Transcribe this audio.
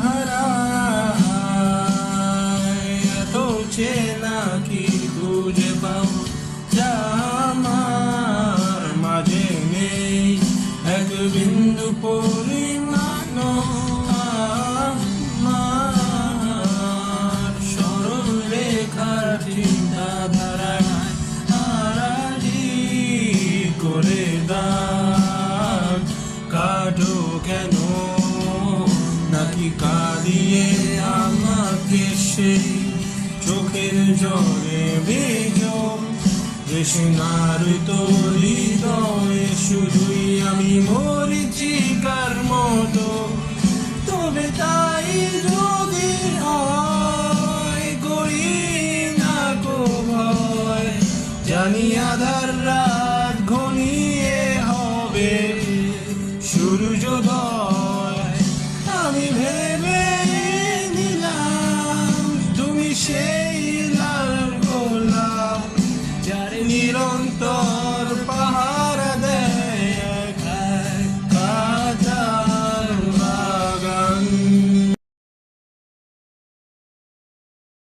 হারায়, এত চেনা কি খুঁজে পাও যা আমার মাঝে নেই, এক বিন্দু পরিমাণ আমার সরল রেখার চিন্তাধারায় আড়াআড়ি করে দাগ কাটো কেন, নাকি কাঁদিয়ে আমাকে সেই চোখের জলে ভেজো, তৃষ্ণার তোর হৃদয়ে শুধুই আমি মরীচিকার মতো। তবে তাই যদি হয় করি না কো ভয়, জানি আধার রাত ঘনিয়ে হবে সূর্যোদয়। আমি ভেবে নিলাম তুমি সে